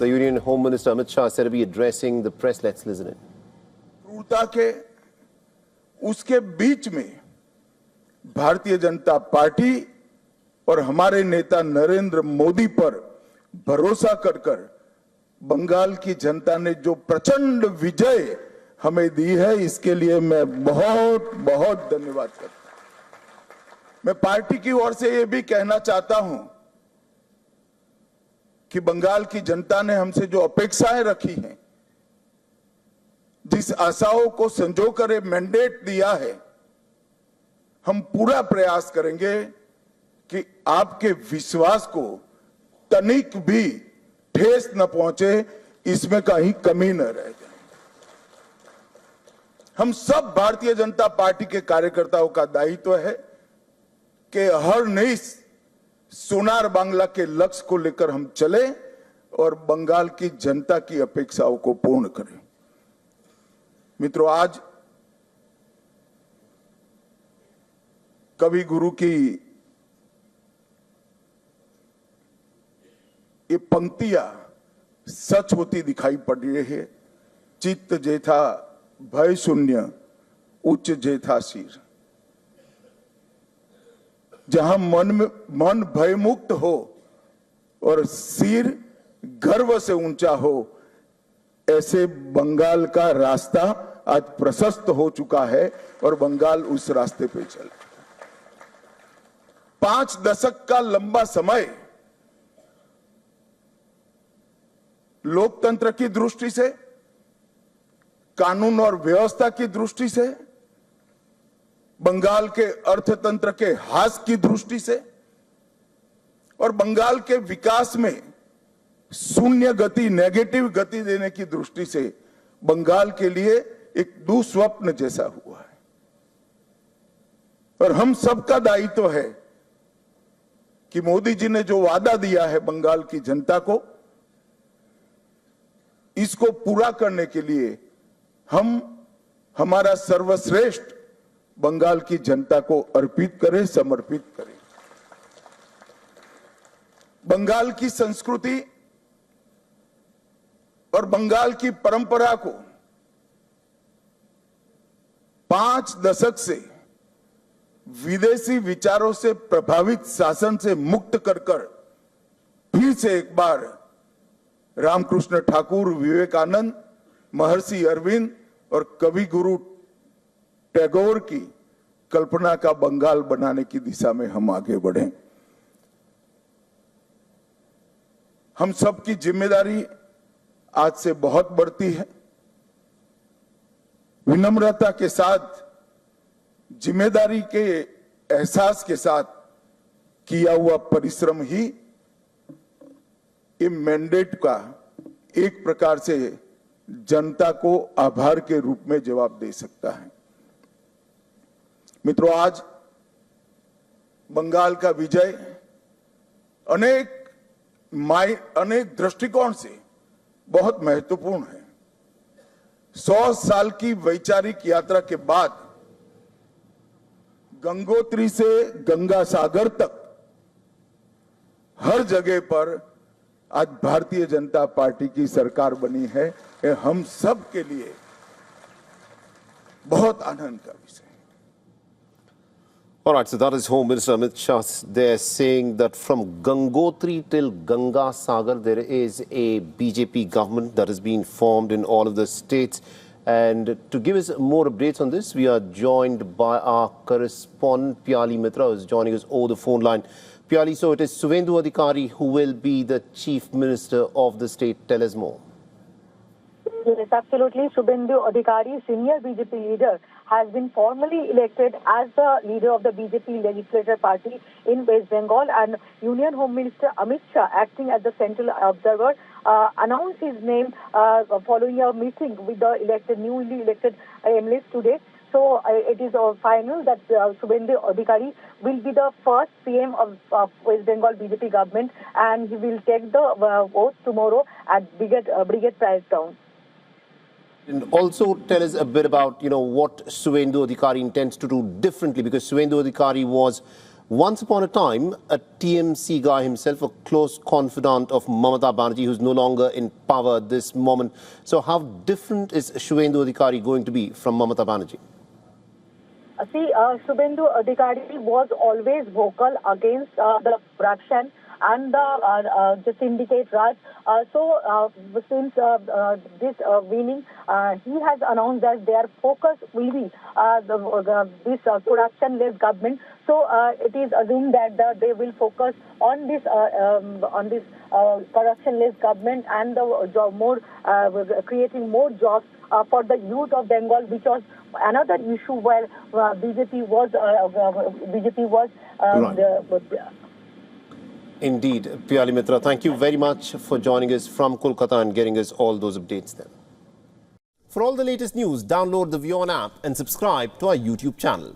The Union Home Minister Amit Shah said to be addressing the press. Let's listen in. क्रूरता के उसके बीच में Bharatiya Janata party और हमारे नेता नरेंद्र मोदी पर भरोसा कर बंगाल की जनता ने जो प्रचंड विजय हमें दी है, इसके लिए मैं बहुत बहुत धन्यवाद करता हूं। मैं पार्टी की ओर से यह भी कहना चाहता हूं कि बंगाल की जनता ने हमसे जो अपेक्षाएं रखी हैं, जिस आशाओं को संजो कर मैंडेट दिया है, हम पूरा प्रयास करेंगे कि आपके विश्वास को तनिक भी ठेस न पहुंचे, इसमें कहीं कमी न रह जाए। हम सब भारतीय जनता पार्टी के कार्यकर्ताओं का दायित्व है कि हर नई सोनार बांग्ला के लक्ष्य को लेकर हम चले और बंगाल की जनता की अपेक्षाओं को पूर्ण करें। मित्रों, आज कवि गुरु की ये पंक्तियां सच होती दिखाई पड़ रही है। चित्त जेथा भय शून्य, उच्च जेथा सिर। जहां मन भय मुक्त हो और सिर गर्व से ऊंचा हो, ऐसे बंगाल का रास्ता आज प्रशस्त हो चुका है और बंगाल उस रास्ते पे चल। 5 दशक का लंबा समय लोकतंत्र की दृष्टि से, कानून और व्यवस्था की दृष्टि से, बंगाल के अर्थतंत्र के ह्रास की दृष्टि से और बंगाल के विकास में शून्य गति, नेगेटिव गति देने की दृष्टि से बंगाल के लिए एक दुस्वप्न जैसा हुआ है। और हम सबका दायित्व है कि मोदी जी ने जो वादा दिया है बंगाल की जनता को, इसको पूरा करने के लिए हम हमारा सर्वश्रेष्ठ बंगाल की जनता को अर्पित करें, समर्पित करें। बंगाल की संस्कृति और बंगाल की परंपरा को 5 दशक से विदेशी विचारों से प्रभावित शासन से मुक्त कर फिर से एक बार रामकृष्ण ठाकुर, विवेकानंद, महर्षि अरविंद और कवि गुरु टैगोर की कल्पना का बंगाल बनाने की दिशा में हम आगे बढ़ें। हम सबकी जिम्मेदारी आज से बहुत बढ़ती है। विनम्रता के साथ, जिम्मेदारी के एहसास के साथ किया हुआ परिश्रम ही ये मैंडेट का एक प्रकार से जनता को आभार के रूप में जवाब दे सकता है। मित्रों, आज बंगाल का विजय अनेक दृष्टिकोण से बहुत महत्वपूर्ण है। 100 साल की वैचारिक यात्रा के बाद गंगोत्री से गंगा सागर तक हर जगह पर आज भारतीय जनता पार्टी की सरकार बनी है। ये हम सब के लिए बहुत आनंद का विषय है। All right, so that is Home Minister Amit Shah there saying that from Gangotri till Ganga Sagar, there is a BJP government that has been formed in all of the states. And to give us more updates on this, we are joined by our correspondent, Pyali Mitra, who is joining us over the phone line. Pyali, so it is Suvendu Adhikari who will be the Chief Minister of the state. Tell us more. Yes, absolutely. Suvendu Adhikari, senior BJP leader, has been formally elected as the leader of the BJP legislative party in West Bengal, and Union Home Minister Amit Shah, acting as the central observer, announced his name following a meeting with the newly elected MLAs today. So it is final that Suvendu Adhikari will be the first PM of West Bengal BJP government, and he will take the oath tomorrow at Brigade Price Town. And also tell us a bit about, what Suvendu Adhikari intends to do differently, because Suvendu Adhikari was Once upon a time, a TMC guy himself, a close confidant of Mamata Banerjee, who's no longer in power at this moment. So how different is Shubhendu Adhikari going to be from Mamata Banerjee? Shubhendu Adhikari was always vocal against the corruption and the syndicate Raj. Since this winning, he has announced that their focus will be this corruption-less government. So it is assumed that they will focus on this corruption-less government and the creating more jobs for the youth of Bengal, which was another issue where BJP was Right. Indeed, Piyali Mitra, thank you very much for joining us from Kolkata and getting us all those updates then. For all the latest news, download the WION app and subscribe to our YouTube channel.